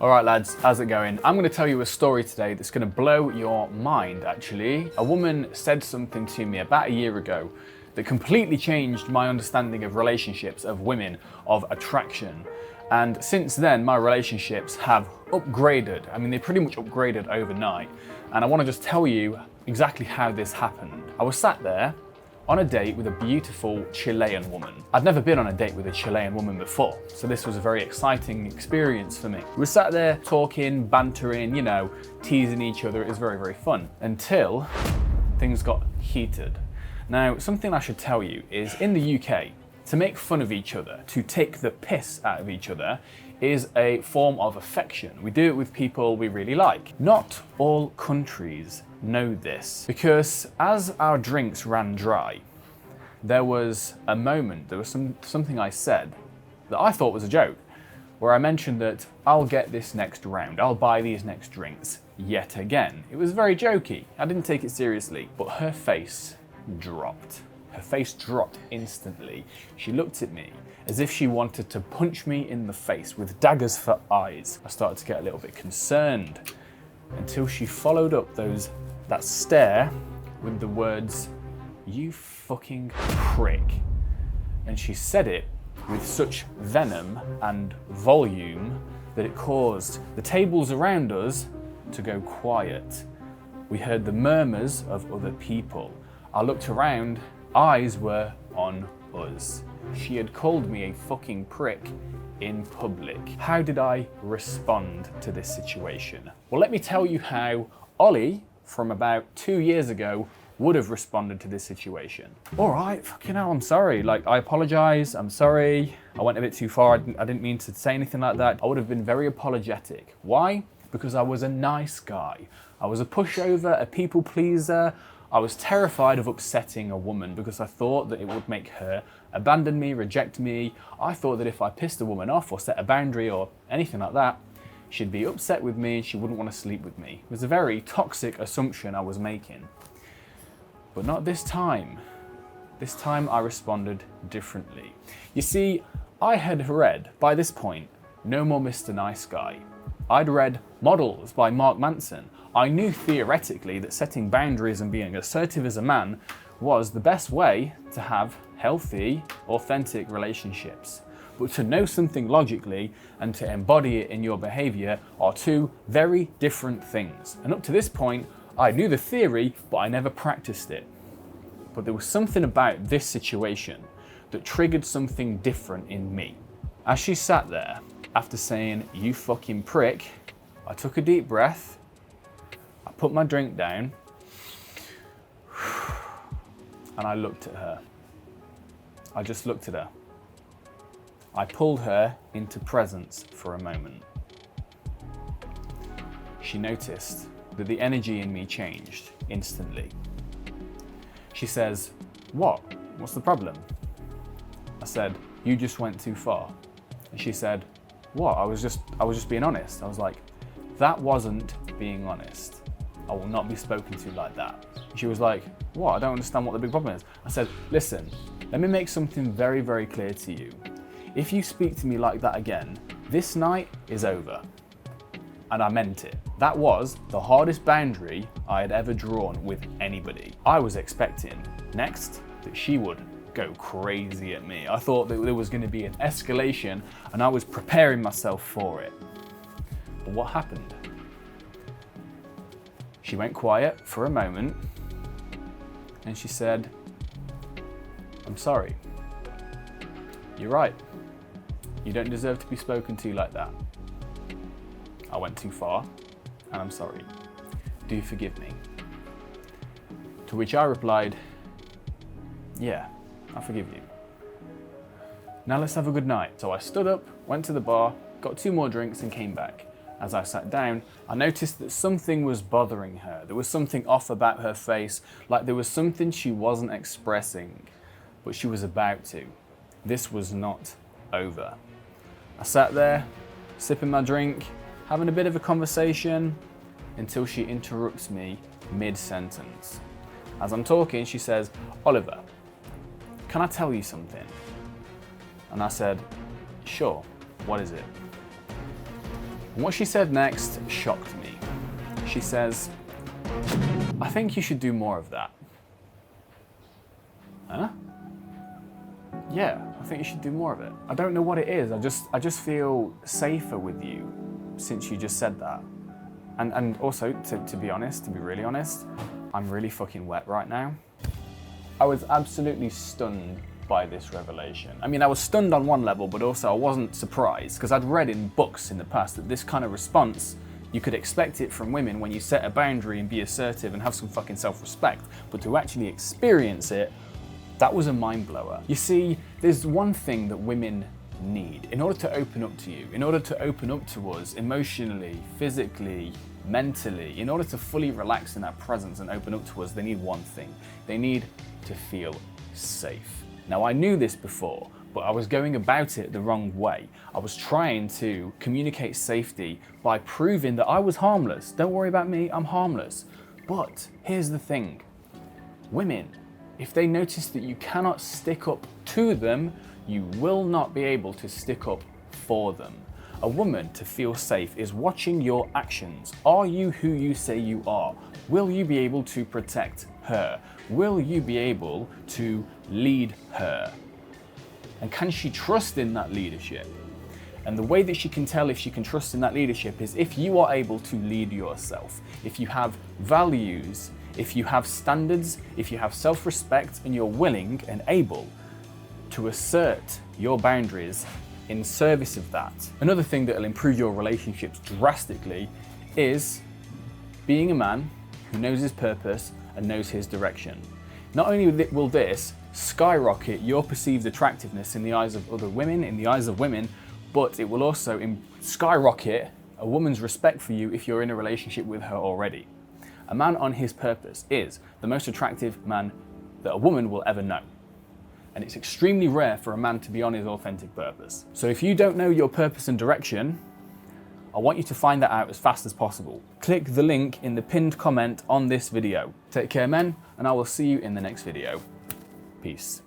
Alright lads, how's it going? I'm going to tell you a story today that's going to blow your mind actually. A woman said something to me about a year ago that completely changed my understanding of relationships, of women, of attraction. And since then, my relationships have upgraded. I mean, they pretty much upgraded overnight. And I want to just tell you exactly how this happened. I was sat there on a date with a beautiful Chilean woman. I'd never been on a date with a Chilean woman before, so this was a very exciting experience for me. We were sat there talking, bantering, you know, teasing each other. It was very, very fun until things got heated. Now, something I should tell you is in the UK, to make fun of each other, to take the piss out of each other, is a form of affection. We do it with people we really like. Not all countries know this, because as our drinks ran dry, there was a moment, there was something I said that I thought was a joke, where I mentioned that I'll get this next round, I'll buy these next drinks yet again. It was very jokey, I didn't take it seriously, but her face dropped. Her face dropped instantly. She looked at me as if she wanted to punch me in the face with daggers for eyes. I started to get a little bit concerned until she followed up that stare with the words, "You fucking prick." And she said it with such venom and volume that it caused the tables around us to go quiet. We heard the murmurs of other people. I looked around, eyes were on us. She had called me a fucking prick in public. How did I respond to this situation? Well, let me tell you how Ollie, from about 2 years ago, would have responded to this situation. All right, fucking hell, I'm sorry. Like, I apologize, I'm sorry. I went a bit too far, I didn't mean to say anything like that. I would have been very apologetic. Why? Because I was a nice guy. I was a pushover, a people pleaser. I was terrified of upsetting a woman because I thought that it would make her abandon me, reject me. I thought that if I pissed a woman off or set a boundary or anything like that, she'd be upset with me and she wouldn't want to sleep with me. It was a very toxic assumption I was making. But not this time. This time I responded differently. You see, I had read, by this point, No More Mr. Nice Guy. I'd read Models by Mark Manson. I knew theoretically that setting boundaries and being assertive as a man was the best way to have healthy, authentic relationships. But to know something logically and to embody it in your behavior are two very different things. And up to this point, I knew the theory, but I never practiced it. But there was something about this situation that triggered something different in me. As she sat there, after saying, "You fucking prick," I took a deep breath, I put my drink down, and I looked at her. I just looked at her. I pulled her into presence for a moment. She noticed that the energy in me changed instantly. She says, "What? What's the problem?" I said, "You just went too far." And she said, "What? I was just being honest." I was like, "That wasn't being honest. I will not be spoken to like that." She was like, "What? I don't understand what the big problem is." I said, "Listen, let me make something very, very clear to you. If you speak to me like that again, this night is over." And I meant it. That was the hardest boundary I had ever drawn with anybody. I was expecting next that she would go crazy at me. I thought that there was going to be an escalation and I was preparing myself for it. But what happened? She went quiet for a moment and she said, "I'm sorry. You're right. You don't deserve to be spoken to like that. I went too far and I'm sorry. Do you forgive me?" To which I replied, "Yeah, I forgive you. Now let's have a good night." So I stood up, went to the bar, got 2 more drinks and came back. As I sat down, I noticed that something was bothering her. There was something off about her face, like there was something she wasn't expressing, but she was about to. This was not over. I sat there, sipping my drink, having a bit of a conversation, until she interrupts me mid-sentence. As I'm talking, she says, "Oliver, can I tell you something?" And I said, "Sure, what is it?" And what she said next shocked me. She says, "I think you should do more of that." Huh? Yeah, I think you should do more of it. I don't know what it is. I just feel safer with you since you just said that. And also, to be honest, to be really honest, I'm really fucking wet right now. I was absolutely stunned by this revelation. I mean, I was stunned on one level, but also I wasn't surprised because I'd read in books in the past that this kind of response, you could expect it from women when you set a boundary and be assertive and have some fucking self-respect, but to actually experience it, that was a mind blower. You see, there's one thing that women need in order to open up to you, in order to open up to us emotionally, physically, mentally, in order to fully relax in our presence and open up to us, they need one thing. They need to feel safe. Now, I knew this before, but I was going about it the wrong way. I was trying to communicate safety by proving that I was harmless. Don't worry about me, I'm harmless. But here's the thing. Women, if they notice that you cannot stick up to them, you will not be able to stick up for them. A woman, to feel safe, is watching your actions. Are you who you say you are? Will you be able to protect her? Will you be able to lead her? And can she trust in that leadership? And the way that she can tell if she can trust in that leadership is if you are able to lead yourself, if you have values, if you have standards, if you have self-respect, and you're willing and able to assert your boundaries in service of that. Another thing that will improve your relationships drastically is being a man who knows his purpose and knows his direction. Not only will this skyrocket your perceived attractiveness in the eyes of other women, in the eyes of women, but it will also skyrocket a woman's respect for you if you're in a relationship with her already. A man on his purpose is the most attractive man that a woman will ever know. And it's extremely rare for a man to be on his authentic purpose. So if you don't know your purpose and direction, I want you to find that out as fast as possible. Click the link in the pinned comment on this video. Take care, men, and I will see you in the next video. Peace.